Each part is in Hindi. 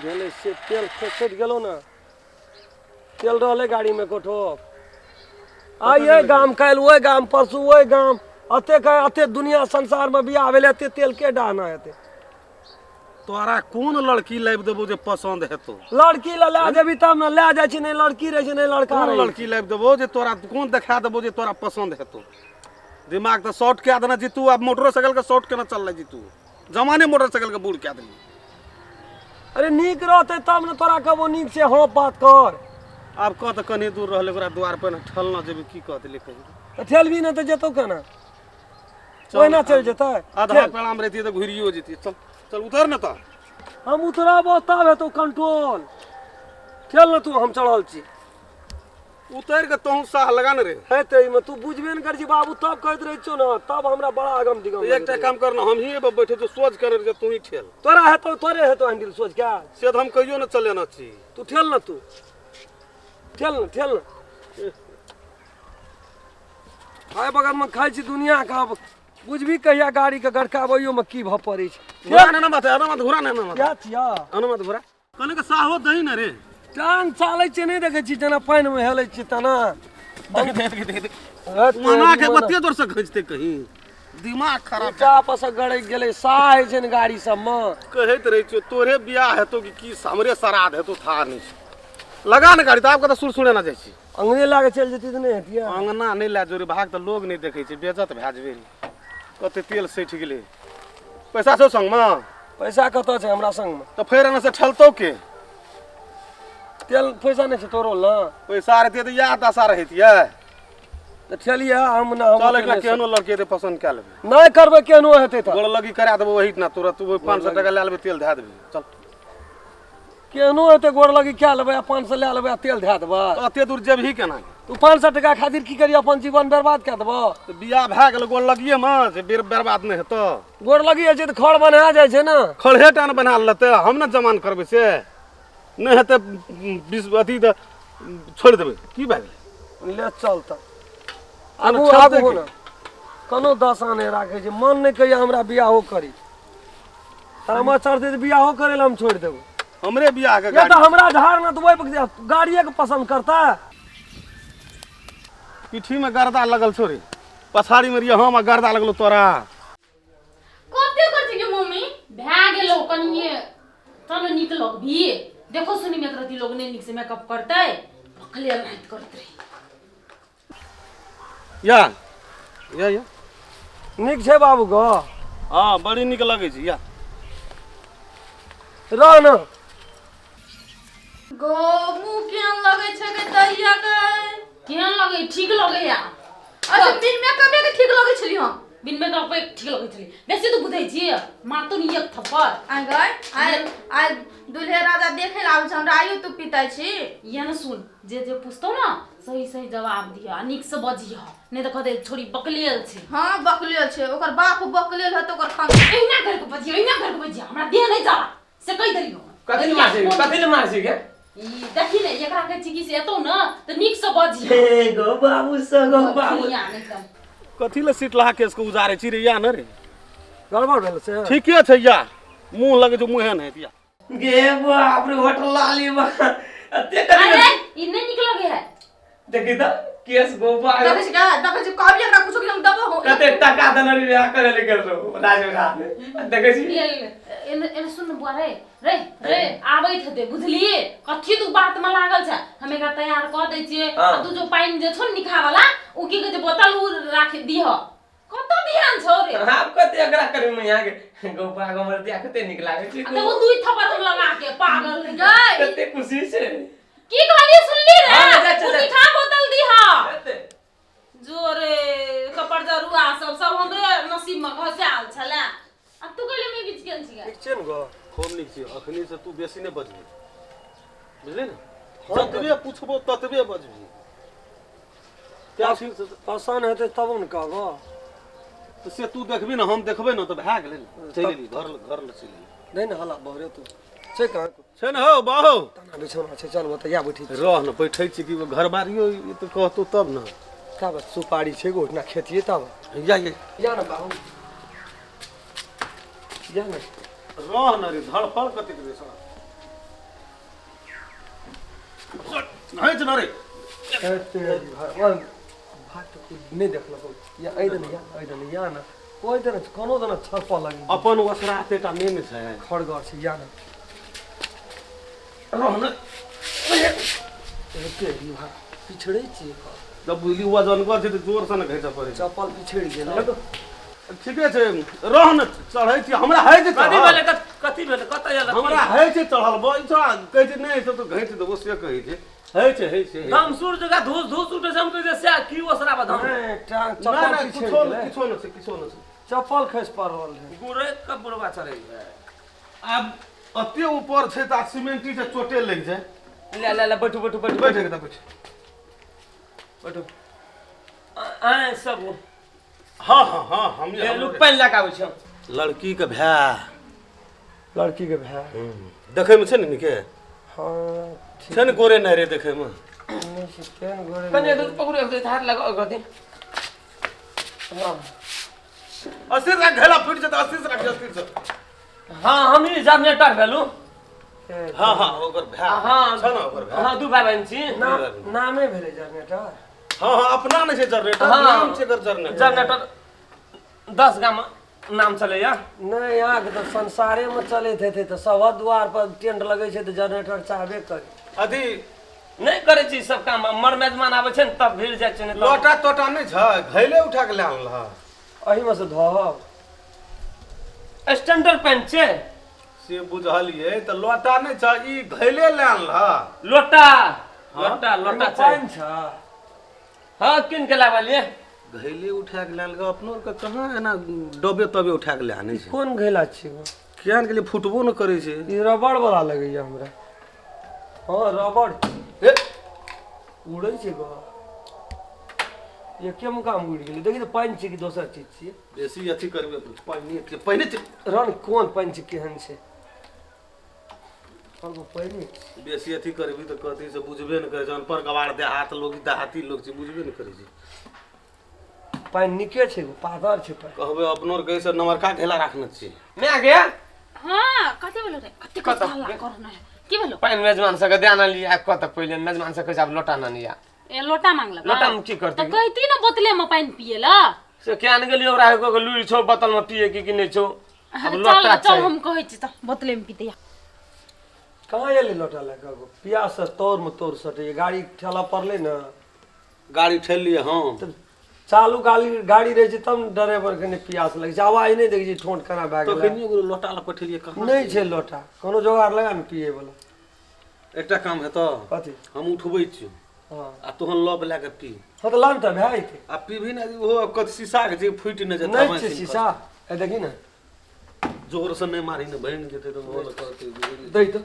भेले से तेल छट गेलो ना तेल रहले गाड़ी में कोठो आइए गाम काल वो गाम परसू वो गाम अते दुनिया संसार में बियाह भेले अते तेल के डाना हेते तोरा कौन लड़की लाइब देबो जे पसंद हेतो लड़की ला जेबी तब ना ले जाय छी नहीं लड़की रहे छी नहीं लड़का कौन लड़की लाइब देबो जे तोरा कौन देखा देबो जे तोरा पसंद हेतो दिमाग तो शॉर्ट क्या देना जी तू अब मोटरसाइकिल का शॉर्ट केना चल जी तू जमाने मोटरसाइकिल का बूढ़ क्या देली अरे नीक रहते तब न तोरा कहबो नीक से हाँ बात कर अब कह तो कहीं दूर रहले ओकरा द्वार पर ठलना जेबी की कहते कहीं ठेलबी ना तो जेतो केना ओना चल जेता आधा पेड़ाम रहती तो घुरियो जेती चल चल उतर ना तो हम उतरबो तब हेतो कंट्रोल चल ना तू हम चढ़ल छी उतर के तोहू साह लगा न रे हेते में तू बुझबे न कर छी बाबू तब कहत रह छो ना तब हमरा बड़ा आगम दिगम एकटा काम करना हम ही बैठे तो सोच कर जे तू ही ठेल तोरा हेतो तोरे हेतो हैंडल सोच क्या से हम कहियो न चले ना छी तू ठेल ना तू ठेल ना आय बगल में खाई छी दुनिया का बुझबी कहिया गाड़ी के गड़काबइयो में की भ पड़ै छै घुरा ना मत घुरा ना मत क्या छिया मत घुरा कने के साहो दही ना रे टांग चालै छै नहीं देखे छी जना पानी में हेलै छी तना देख मना के बत्ती दूर से खींचते कहीं दिमाग खराब का पस गड़ै गेलै साह छै न गाड़ी सब में कहत रही छो तोरे बियाह हेतो कि हमरे श्राद्ध हेतो था नहीं लगा न गाड़ी त आपका तो सुरसुरे ना जाय छी अंगने लागे चल जेती त नहीं हटिया अंगना नहीं ला जोरे भाग तो लोग नहीं देखे छै बेइज्जत भै जेबे कते तेल सैठ गेलै पैसा छौ संग में पैसा कत छै हमरा संग में तो फेर एना से ठलतौ के तेल पैसा नहीं छै तोरो ल पैसा रहते तो या दशा रहतिए त ठेलिया हम ना हम चल एकला केहनो लड़के दे पसंद क लेबे नहीं करबे केहनो हेतै त गोड़ लगी करा देबो वही ना तुरंत 500 टका ले लेबे तेल धै देबे चल केहनो हेतै गोड़ लगी क्या लेबै 500 ले लेबै तेल धै देबै अते दूर जेबही केना तू 500 टका खातिर की करी अपन जीवन बर्बाद कर देबो तो बियाह भै गेल गोड़ लगिए में जे बर्बाद नहीं हेतो गोड़ लगी छै त खड़ बना जाय छै ना खड़हे टान बना लेते हम ना जमान करबे से नहीं हेते 20 अथी त छोड़ देबे की भै गेल ले चल त आगू हो ना कोनो दशा नहीं राखे छै मन नहीं कहिया हमरा बियाहो करी तामा चढ़ते त बियाहो करे ला हम छोड़ देबो हमरे बियाह के या तो हमरा धार ना तो वही गाड़िए के पसंद करता पीठी में गर्दा लगल छोरी पछाड़ी में रिया हम गर्दा लगलो तोरा कते कर छी के मम्मी भै गेलो कनिए चलो निकलो भी देखो सुनी में करती लोग ने निक से मेकअप करते भखले लाइट करत रही या निक छै बाबू गो हां बड़ी निक लगे छै या रह न गो मुंह केहन लगे छै के दहिया के केहन लगे ठीक लगे या अच्छा बिन मेकअप के ठीक लगे छली हम बिन मेकअप पे ठीक लगे छली बेसी तो बुझै छी मार तो नहीं एक थप्पड़ आ गए आ दुल्हे राजा देखे लाउ छ हमरा आयु तू पिताई छी ये न सुन जे पूछतो ना सही सही जवाब दिया निक से बजियो नहीं तो कहते छोरी बकलियल छै हां बकलियल छै ओकर बाप बकलियल ह त ओकर खान एना करके बजियो हमरा देह नहीं जा से कहि दलियो कथि ले मार छै के ई देखि ने एकरा के चिकी से एतो न त निक से बजियो हे गो बाबू बाबू एकदम कथि ले सीट लहा केस को उजारे छी रे या न रे गड़बड़ भेल से ठीके छै या मुंह लगे जो मुंह है या गे बाप रे होटल लाली बा अते अरे ई नहीं निक लगे है देखि त केस गोबा देखै छी कब एकरा कुछो के हम दबो हो कते टका दनरी रे करे ले गेलो राजो रात देखै छी एने सुन बुआ रे आबै थते बुझलिए कथि तू बात में लागल छ हमे का तैयार क दै छिए तू जो पाइन जे छ निखा वाला उ की कहै बोतल उ राख दिह कत ध्यान छ रे आप कते एकरा करे में यहां के गोपा गमर दिया कते निक लागे छी तो वो दुई थप्पड़ हम लगा के पागल गई कते खुशी से की कहली सुनली रे तू निखा बोतल दिह जोरे कपड़ जरुआ सब हमरे नसीब में घसाल छला आ तू कहली में बीच केन छिया ठीक छै न गो खूब निक छै अखनी से तू बेसी नै बजबी बुझली न जतबे पूछबो ततबे बजबी क्या पसंद हेतै तब न कहबो तो से तू देखबी न हम देखबै न तो भै गेलै न चली घर ल चली नहीं न हला बहरे तू छै कहां छै न हो बाहो तना बिछौना छै चल बता या बैठी रह न बैठै छी कि घर बारियो ई तो कहतो तब न का बस सुपारी छै गोठना खेतिए तब या न बाबू या न रह न रे धड़फड़ कते रे साला घैंच न रे भात नहीं देखल या या ना कोई दिन कोनो दिन छप लगी अपन वसरा तेटा नहीं छै खड़गर से या ना रह न तेरी भात पिछड़े छी जब बुझली वजन कर छै त जोर से न घैंच पड़े चप्पल पिछड़ गेल ठीके छै रह न चढ़ै छी हमरा है जे कथी भेले कत या हमरा है छै चढ़ल बैठा कहै छै नहीं तो घैंच देबो से कहै छै है छै हम सूर जगह धूस उठे से हम कह से की ओसरा बदम चप्पल किछो न छै चप्पल खस पड़ल है गुरे का बुढ़वा चढ़ै अब अते ऊपर छै त सीमेंटी से चोटे लग जाय ले बैठो बैठ आ सब हाँ हम ले लोग पेन लगा आबै छै लड़की के भाय लड़की के भाय देखै में छै न निके हां छै न गोरे नै रे देखै में नहीं से केन गोरे कने तो पकड़ो एक हाथ लगा गति हां अस्सी से घेला फुट छै त 80 से रख 80 से हां हम ही जनरेटर भेलु हाँ ओकर भाय हां छै न ओकर भाय हां दू भाई बहन छी नामे भेले जनरेटर हाँ अपना नहीं छै जनरेटर नाम छै कर जनरेटर 10 गाम नाम चले या नहीं यहाँ के तो संसारे में चले थे तो सब द्वार पर टेंट लगे छै तो जनरेटर चाहबे करे अथी नहीं करे छी सब काम मर मेजमान आवे छै तब भीड़ जाय छै लोटा तोटा नहीं छै घैले उठा के ले आनल अही में से धहब स्टैंडर्ड पेन छै से बुझलिए त लोटा नहीं छै ई घैले ले आनल लोटा पेन छ हां किन के लावलिए घैले उठा के ले आनल अपनो के कहां एना डबे तबे उठा के ले आने छै कोन घैला छी केहन के लिए फुटबो न करे छै ई रबड़ वाला लगैया हमरा हां रबड़ ए उड़ै छै गो ये केम काम उड़ गेलै देखि त पानी छै कि दोसर चीज छियै बेसी अथी करबे पहिने रन कोन पानी छै केहन छै पानी बेसी अथी करबी त कथी से बुझबे न करे छै अनपर गवार देहात लोग देहाती लोग छै बुझबे न करे छै पानी निके छै पादर छै कहबे अपनो के से नमरका घेला राखने छी मैं आ गया हां कते बोलो रे कते हल्ला करना है की बोलो पानी मेजमान सके ध्यान लिया कत पहिले मेजमान सके जब लोटा न लिया ए लोटा मांगला लोटा में की करती तो कहती ना बोतले में पानी पिएला से क्या न गेलियो ओरा को लुई छो बोतल में पिए की नहीं छो अब लोटा चल हम कहै छी त बोतले में पीते कहां एले लोटा लगा गो पियास से तौर में तौर सटे गाड़ी ठेला पड़ले न गाड़ी ठेल लिए हम चालू गाड़ी रहे छै तब ड्राइवर के पियास लगे छै आवाज नहीं देखे छै ठोंठ कना भए तो गेल कनियो लोटा ला पठेलिए कहां नहीं छै लोटा कोनो जोगाड़ लगा न पिए वाला एकटा काम है तो कथी हम उठबै छी हां आ तोहन लब ला के पी हां तो लान त भाई थे आ पीभी न वो कत शीशा के जे फुट न जता नहीं छै शीशा ए देखी न जोर से नहीं मारी न बहन जेते तो बोल करते दई तो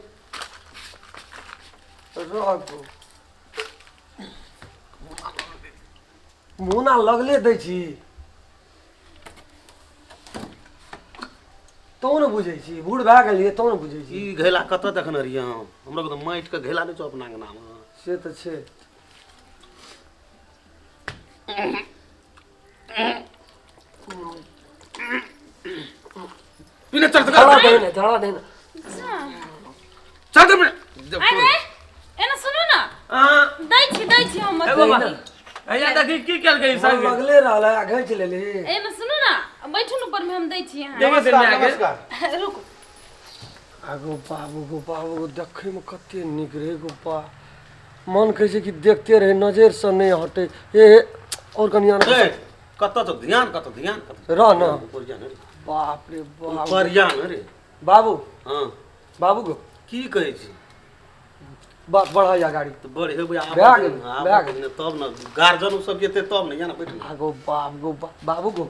रखो मुना लगले दै छी तो न बुझै छी बूढ़ भए गेलिए तो न बुझै छी ई घेला कत देखने रहिए हम हमरा को तो माइट के घेला नहीं छो अपना के नाम से तो छै पीने चल धड़ा देना चल दे अरे एना सुनो ना हां दै छी हम ए बाबा अया देखी की कल गई संग लगले रहला आगे चले ले एना सुनो ना बैठो ऊपर में हम दै छी यहां देखो दिन में आगे रुको आगो बाबू देखे में कते निक रहे गो बा मन कहै छै कि देखते रहे नजर से नहीं हटे ए और कनिया कत तो ध्यान कत रह न ऊपर जान रे बाप रे बाप ऊपर जान रे बाबू हां बाबू गो की कहै छी बात बढ़ाया गाड़ी तो बड़े हे बैग तब न गार्जियन सब जेते तब न जाना बैठ आगो बाबू गो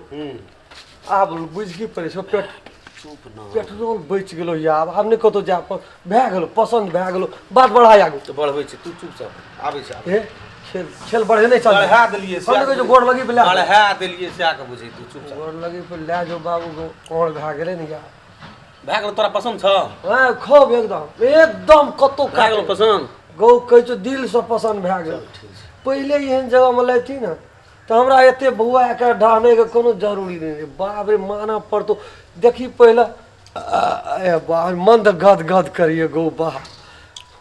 आब बुझ की पड़े छो चुप न पेट्रोल बच गेलो यार अब नहीं कतो जा भए गेलो पसंद भए गेलो बात बढ़ाया गो तो बढ़बै छी तू चुपचाप आबै छै ए खेल बढ़े नहीं चल बढ़ा देलिए से हम जो गोड़ लगी पे ले बढ़ा देलिए से आके बुझै तू चुपचाप गोड़ लगी पे ले जो बाबू गो कोण भए गेले न यार भए गेल तोरा पसंद छ हां खूब एकदम कतो भए गेल पसंद गौ कहै छौ दिल से पसंद भए गेल पहिले एहन जगह में लेती न तो हमरा एते बौआ के ढाने के कोनो जरूरी नहीं बाप रे माना पड़तो देखी पहले ए बा मन तो गद करिए गो बा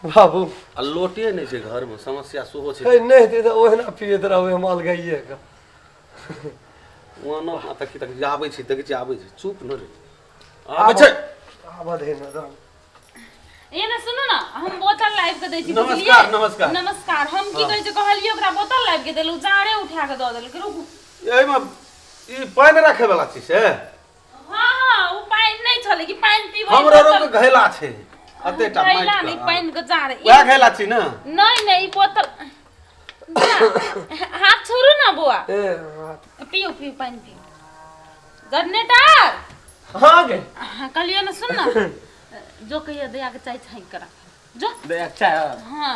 बाबू आ लोटे नहीं छै घर में समस्या सेहो छै हे नहीं दे तो ओहना पियत रहबे माल गइए का वहाँ न तक तक आबै छै देखै छै आबै छै चुप न रे आबै छै आबद है ना ये ना सुनो ना हम बोतल लाइव के दै छी नमस्कार नमस्कार नमस्कार हम की कहै छै कहलियो ओकरा बोतल लाइव के देलु जाड़े उठा के द देलक रुकू एहि में ई पानी रखे वाला चीज छै हां हां ओ पानी नहीं छले कि पानी पीबै हमरा रो के घैला छै अतेटा माइट घैला नहीं पानी के जाड़े वह घैला छी न नहीं नहीं बोतल हाथ छोड़ू ना बुआ ए पियो पियो पानी पियो जनरेटर हां गे कहलियो ना सुन ना जो कहिया दया के चाय छाई करा जो दे अच्छा हां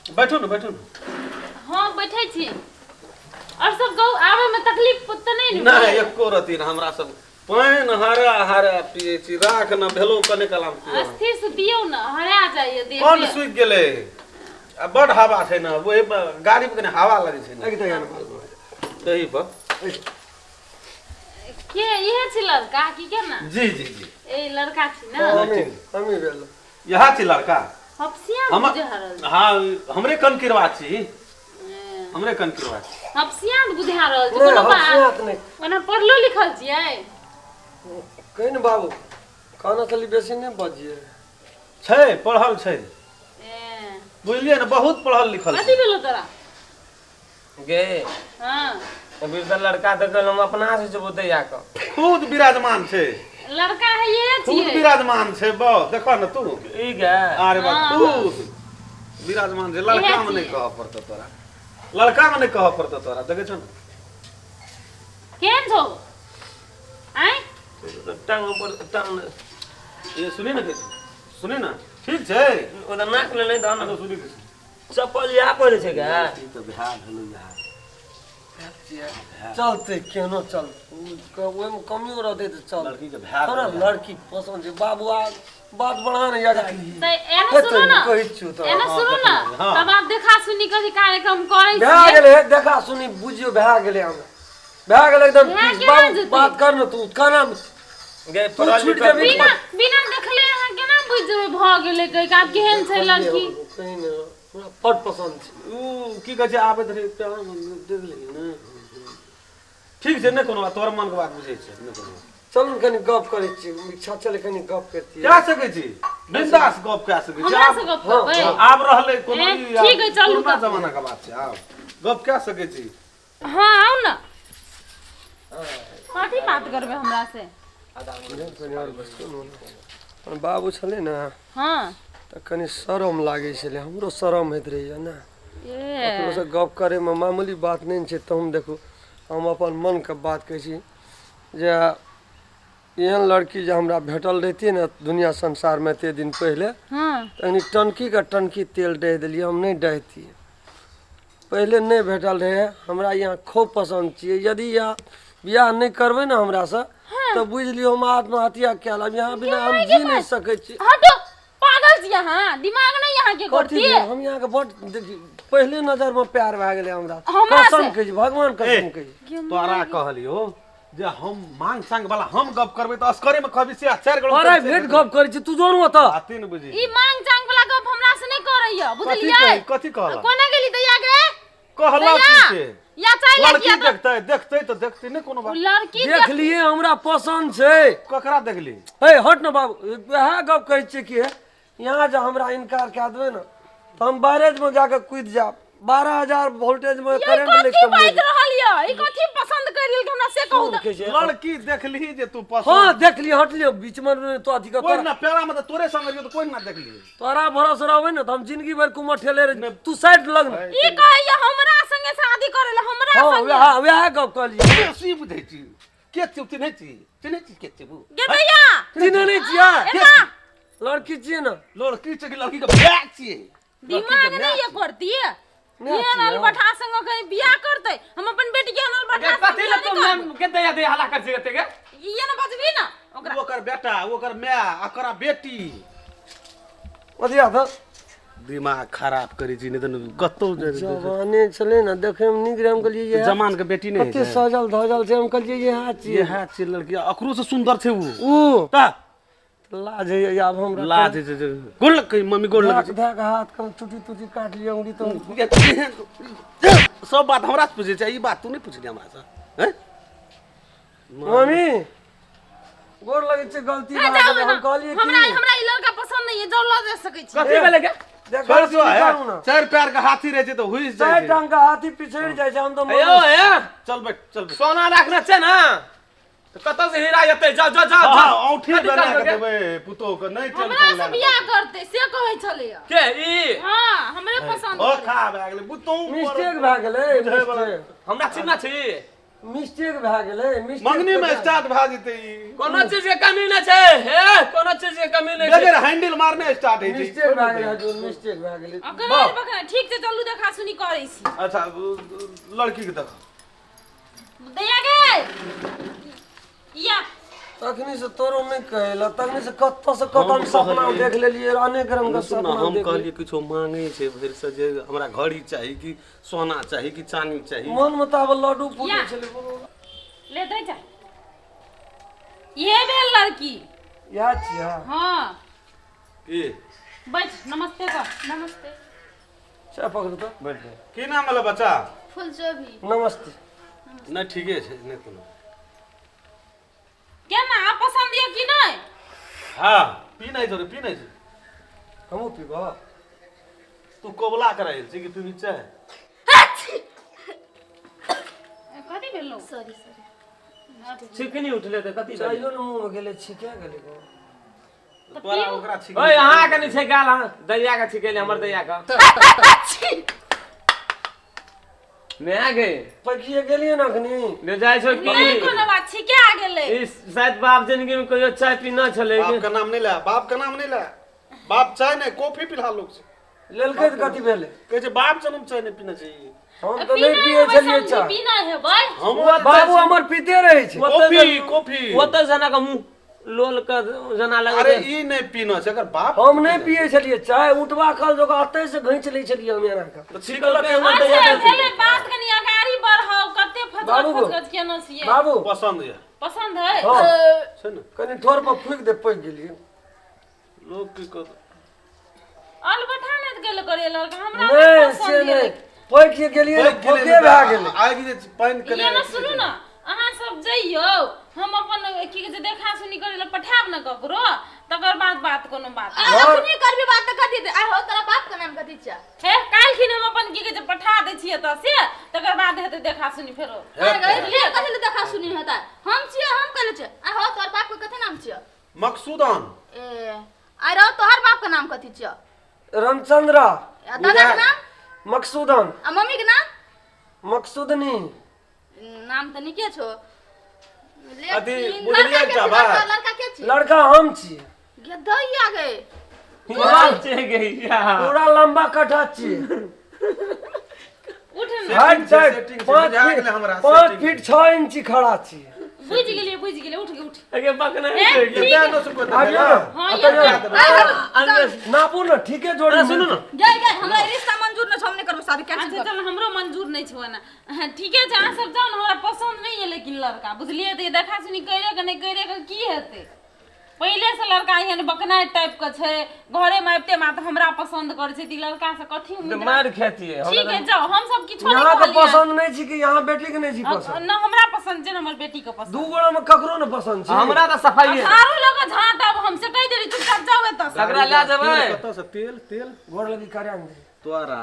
बैठो न हां बैठै छी और सब गौ आवे में तकलीफ त नहीं ना एको रति न हमरा सब पानी हरा हरा पिए छी राख न भेलो कने कलाम पियो अस्थिर से पियो ना हरा जाइए देह कौन सुख गेले आ बड हवा छै न ओहि गाड़ी में कने हवा लगे छै न एक दया तही पर के ये छी लड़का की के ना जी ए लड़का छी ना हमी भेल यहाँ छी लड़का हपसिया हम बुझे हरल हाँ हमरे कन किरवा छी हमरे कन किरवा छी हपसिया बुझे हरल छी नहीं कोनो हसियात बात नहीं ओना पढ़लो लिखल छियै कहीं न बाबू खाना खाली बेसी नहीं बजिए छै पढ़ल छै ए बुझलिए न बहुत पढ़ल लिखल कथि छै भेलो तोरा गे हां अभी तो लड़का तो कल हम अपना से जब दैया का खुद विराजमान छै लड़का है ये खुद छियै विराजमान छै बा देखो न तू ई गे अरे बा हाँ। खुद विराजमान छै लड़का में नहीं कह पड़तो तोरा लड़का में नहीं कह पड़तो तोरा देखे छ न केन छौ आय टांग ऊपर टांग ये सुनी न सुनी न ठीक छै ओदा नाक ले नहीं दाना सुनी चप्पल या पड़े छै गे ई तो बिहार भेलो यार चलते केनो चल ओए में कमी रहते तो चल लड़की के बिहार तोरा लड़की पसंद छै बाबू आ बात बढ़ा नहीं यार त एना सुनो ना कहि छु तो एना सुनो ना हाँ। तब आप देखा सुनी कथि कार्यक्रम करै भए छियै गेले देखा सुनी बुझियो भए गेले हम भए गेले एकदम भए ठीक केना बाबू जेतै? बात कर न तू काना गे पढ़ल छूट लिखल जेबी बिना बिना देखले अहाँ केना बुझ जेबै भ गेलै कहि का केहन छै लड़की कहीं न पूरा पट पसंद छै ऊ की कहै छै आबैत रहे प्यार में देख लेलिए न ठीक छै न कोनो बात तोर मन के बात बुझै छै न कोनो चल कनी गप करै छी इच्छा चले कनी गप करती क्या सकै छी बिंदास गप कए सकै छी हमरा से गप करबै आब रहले कोनो ए, ई ठीक है, चलू पुरना तब। जमाना के बात छै आब गप कए सकै छी हां आउ न कथि बात करबै हमरा से बाबू छले न हां त कनी शरम लागे छले हमरो शरम होइत रहिए न ए ओकरो से गप करे में मामूली बात नहीं छै त हम देखू हम अपन मन के बात कहै छी जे एहन लड़की जे हमरा भेटल रहती न दुनिया संसार में एते दिन पहले हां तनी टंकी का टंकी तेल दे दिलिए हम नहीं डहती पहले नहीं भेटल रहे हमरा यहाँ खूब पसंद छियै यदि यहाँ बियाह नहीं करबै न हमरा से तो बुझ लियो हम आत्महत्या कए लेब यहाँ बिना हम जी नहीं सकै छी हटो पागल छी अहाँ दिमाग नहीं यहाँ के कथी करती भेल? हम यहाँ के बड देखी पहले नजर में प्यार भए गेलै हमरा हमरा कसम से? कही भगवान कसम कही तोरा कहलियो जे हम मांग सांग वाला हम गप करबै त अस्करे में कहबी से 4 गलो अरे भेट गप करै छी तू जोनु त आती न बुझी ई मांग चांग वाला गप हमरा से नहीं करैया बुझलियै कथी कहला कोना गेली दैया गे कहला दैया, की से या चाय लड़की लड़की देखतै देखतै त देखतै नहीं कोनो बात लड़की देख लिए हमरा पसंद छै ककरा देखली हे हट न बाबू वएह गप कहै छियै कि यहाँ जे हमरा इनकार कए देबै न त हम बैरेज में जाके कूद जाब 12,000 वोल्टेज में करंट कथि लेके बाज रहल य ई कथि पसंद कर लेल हमरा से कहू त लड़की देखली जे तू पसंद हाँ देख लिए हट लियो बीच में तो अधिक कोई ना प्यारा में तो तोरे संग रहियो तो कोई ना देखली तोरा भरोसा रहबै न त हम जिंदगी भर कुमर ठेले रह तू साइड लग न ई कहैया हमरा संगे शादी करे ले हमरा हाँ संगे वएह गप कहलिए बेसी बुझै छी के छी चिन्है छी के छी बु गे दैया चिन्ह नहीं छियै एना लड़की छियै न लड़की छै कि लड़की के बैग छियै दिमाग नहीं ये करती है ये नल बठा संग कहीं बियाह करते हम अपन बेटी के नल बठा कथि ल तुम नाम के दया दे हला कर सकते के ये ना बजबी ना ओकरा ओकर बेटा ओकर माय ओकरा बेटी अथिया त दिमाग खराब करै छी नहीं त कतौ जवाने छले न देखे में नीक रे हम कहलिए ये जमान के बेटी नहीं कते सजल धजल छै हम कहलिए ये हाथ ये है छी लड़की अकरो से सुंदर छै ऊ ता लाज है अब हमरा लाज है गोड़ लग गई मम्मी गोड़ लग धक हाथ कम टूटी काट लिया उंगली तो सब बात हमरा से पूछे चाहिए ई बात तू नहीं पूछली हमरा से हैं मम्मी गोड़ लगे छे गलती बात है हम कहलिए कि हमरा ई लड़का पसंद नहीं है जो लो दे सकै छी कथी भेलै के छोड़ सो है चार पैर का हाथी रहे तो हुई चार जाए टांग का हाथी पिछड़ जाए हम तो अयो ए चल बैठ सोना राखना छै ना तो कत से हीरा जते जा जा जा हां औठी बना के देबे पुतो के नहीं हमरा टेंशन से बियाह करते से कहै छले के ई हां हमरे पसंद ओ खा भए गेलै पुतो मिस्टेक भए गेलै हमरा चिन्ह छी मिस्टेक भए गेलै मंगनी में स्टार्ट भए जेतै ई कोनो चीज के कमी न छै हे कोनो चीज के कमी नहि छै बगैर हैंडल मारने स्टार्ट है मिस्टेक भए गेलै हजुर मिस्टेक भए गेलै अगर बकरा ठीक छै चलू देखा सुनी करै छी अच्छा लड़की के देख दैया गे या तखनी से तोरो नहीं कहला तखनी से कत्तो से कतम सपना देख लेलिए अनेक रंग का सपना हम कहलिए किछो मांगे छै भरि से जे हमरा घड़ी चाही कि सोना चाही कि चांदी चाही मन मुताबिक लड्डू फूटे छले ले दे जा ये भेल लड़की या छिया हां की बैठ नमस्ते कर नमस्ते चा पकड़ तो बैठ जा की नाम वाला बच्चा फुलचोभी नमस्ते नहीं ठीके छै नहीं कोनो क्या ना आप पसंद है कि नहीं हां पी नहीं जोरे पी नहीं हमहु पीबो तू कोबला कराइल छी कि पीबी चाय कथी भेलो सॉरी छिकनी उठले त कथी चाहियो न मुंह में गेले छिके गेले गो तोरा ओकरा छी ओए अहाँ के नहीं छै गाल दैया के छिकेले हमर दैया का ने आ गए पखिए गेलिए न अखनी ले जाय छो की नहीं कोनो बात छिके आ गेले इस शायद बाप जिंदगी में कोई चाय पीना छले बाप का नाम नहीं ले बाप का नाम नहीं ले बाप चाय नहीं कॉफी पिला लोग से लेलकै त कथी भेले कहे छै बाप जन्म चाय नहीं पीना चाहिए हम तो नहीं पिए छलिए चा पीना है भाई हम बाबू हमर पीते रहे छै कॉफी ओत जना का मुंह लोल का जना लगे अरे ई नहीं पीना छै अगर बाप हम नहीं पिए छलिए चाय उठवा कल जो अतै से घैंच लै छलिए हम एना का तो छिकल के हमर अच्छा दैया भेले बात कनी अगाड़ी बढ़ाओ कते बाबू गो। फटफट केना छिए बाबू पसंद है पसंद है हां छै न कनी ठोर पर फूक दे पक गेलिए लोग की को अल बैठा नहीं गेल करे लड़का हमरा नहीं पसंद से है नहीं पक गेलिए फोके भए गेलै आगे जे पानी कने ये ना सुनू ना अहाँ सब जइयो हम अपन की जे देखा सुनी करे ल पठाब न ककरो तकर बाद बात कोनो बात अपने करबी बात त कथि दे आ हो तोरा बाप के नाम कथि छ हे काल खिन हम अपन की जे पठा दै छियै त से तकर बाद हेते देखा सुनी फेरो ले कथि ले देखा सुनी होता हम छियै हम कहले छ आ हो तोर बाप के कथि नाम छ मकसूदन ए आ रो तोहर बाप के नाम कथि छ रामचंद्र दादा के नाम मकसूदन आ मम्मी के नाम मकसूदनी नाम त निके छो अथी बुझलियै क्या बात लड़का के छी लड़का हम छी गे दैया गे बाप चे गई या पूरा लंबा कटा छी उठ हाइट setting से बुझा गेलै हमरा, 5 setting फीट 6 इंच खड़ा छी बुझ गेलिए उठ के उठ अगे बकना ए, है ठीक क्या है। न सुको आगे हाँ, अतः ये नापू न ठीके जोड़ी सुनो ना गए हमरा रिश्ता मंजूर न छ हमने करबो शादी कैंसिल अच्छा चल हमरो मंजूर नहीं छो ना हाँ, ठीके छै अहाँ सब जाओ ना हमरा पसंद नहीं है लेकिन लड़का बुझलिए त देखा सुनी करे के नहीं करे के की हेते पहले से लड़का एहन बकनाइ टाइप के छै घरे में आबते मात हमरा पसंद करे छै ती लड़का से कथि उम्मीद मार खेती है ठीक है जाओ हम सब किछो यहाँ नहीं के पसंद नहीं छी कि यहाँ बेटी के नहीं छी पसंद न हमरा पसंद छै न हमर बेटी के पसंद दू गोड़ा में ककरो न पसंद छी हमरा तो सफाई है सारो लोग झाट अब हमसे कह देरी चुपचाप जाओ त सगरा ले जेबै कत से तेल गोड़ लगी कार्या में तोरा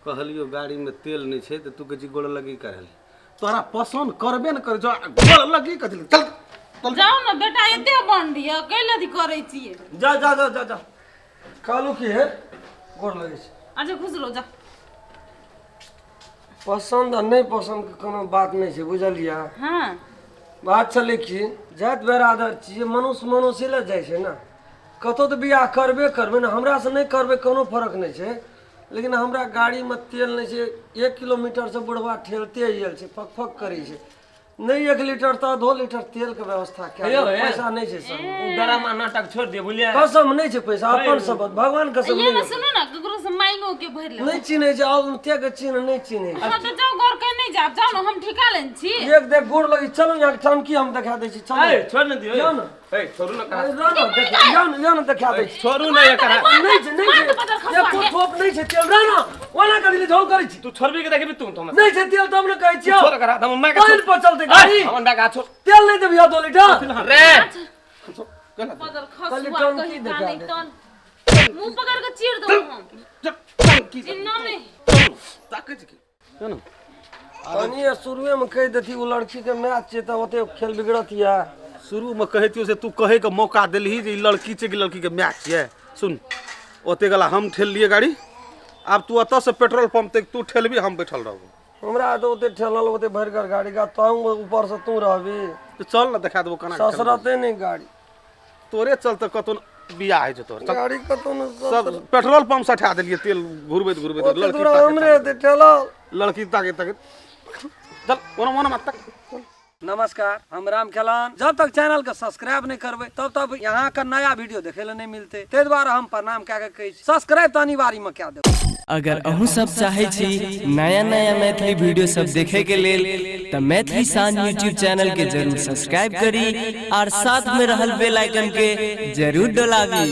कहलियो गाड़ी में तेल नहीं छै त तू के जी गोड़ लगी करल तोरा पसंद करबे न कर जो गोड़ लगी कथि चल जाओ ना बेटा एते बन दिया कैले दी करे छिए जा जा जा जा जा कालू की है गोड़ लगे छी अच्छा खुश रहो जा पसंद और नहीं पसंद के कोनो बात नहीं छै बुझलिया हां बात छले कि जात बेरादर छी मनुष्य ले जाय छै ना कतो तो बियाह करबे ना हमरा से नहीं करबे कोनो फर्क नहीं छै लेकिन हमरा गाड़ी में तेल नहीं छै 1 किलोमीटर से बुढ़वा ठेलते आयल छै फक फक करै छै नहीं 1 लीटर तो 2 लीटर तेल के व्यवस्था क्या हेलो, हे। पैसा नहीं छै सर उ ड्रामा नाटक छोड़ दे बुझलिए कसम नहीं छै पैसा अपन शपथ भगवान कसम ये ना नहीं सुनो ना ककरो से मांगो के भर ले नहीं चिन्हे छै आउ ते के चिन्ह नहीं चिन्हे हां तो जाओ घर के नहीं जाब जाओ ना हम ठिका लेन छी एक देख गोड़ लगी चलो यहाँ टंकी हम दिखा दै छी चलो ए छोड़ न दियो जाओ ना ए छोड़ू न करा जाओ ना दिखा दै छी छोड़ू न एकरा नहीं छै ये ठोप नहीं छै तेल रहना ओना कदिले झोल करै छी तू छोड़बी के देखबी तू तो नहीं छै तेल तब न कहै छी छोड़ करा हम मैं का पानी पर चलते गाड़ी हमन बा छोड़ तेल नहीं देबिया 2 लीटर रे पदर कल खसुआ टंकी कहीं दिखा काने दे। तन मुंह पकड़ के चीर दो हम चिन्ना नहीं ताके छी ना अनि शुरुए में कह देती वो लड़की के मैच छै त ओते खेल बिगड़त या शुरू में कहतियो से तू कहे के मौका दिलही जे ई लड़की छै कि लड़की के मैच छै सुन ओते गला हम ठेल लिए गाड़ी अब तू अत से पेट्रोल पंप तक तू ठेलबी हम बैठल रहबो हमरा तो ओते ठेलल ओते भर कर गाड़ी का तू ऊपर से तू रहबी तो चल ना दिखा देबो कना ससरते नहीं गाड़ी तोरे चलते कतौ बियाह है तोर चल। गाड़ी कतो न सब पेट्रोल पंप से हटा देलिए तेल घुरबैत घुरबैत लड़की दूरा हमरे ते ठेलल लड़की ताके ताके चल ओना मोना मत तक नमस्कार हम रामखेलान जब तक चैनल के सब्सक्राइब नहीं करबे तब तक यहाँ का नया वीडियो देखे ले नहीं मिलते ते द्वारा हम प्रणाम क्या कहे सब्सक्राइब तो अनिवार्य में क्या दे अगर अहू सब चाहे छी नया नया मैथिली वीडियो सब देखे के लेल त मैथिली शान यूट्यूब चैनल के जरूर सब्सक्राइब करी और साथ में रहल बेल आइकन के जरूर दबावी।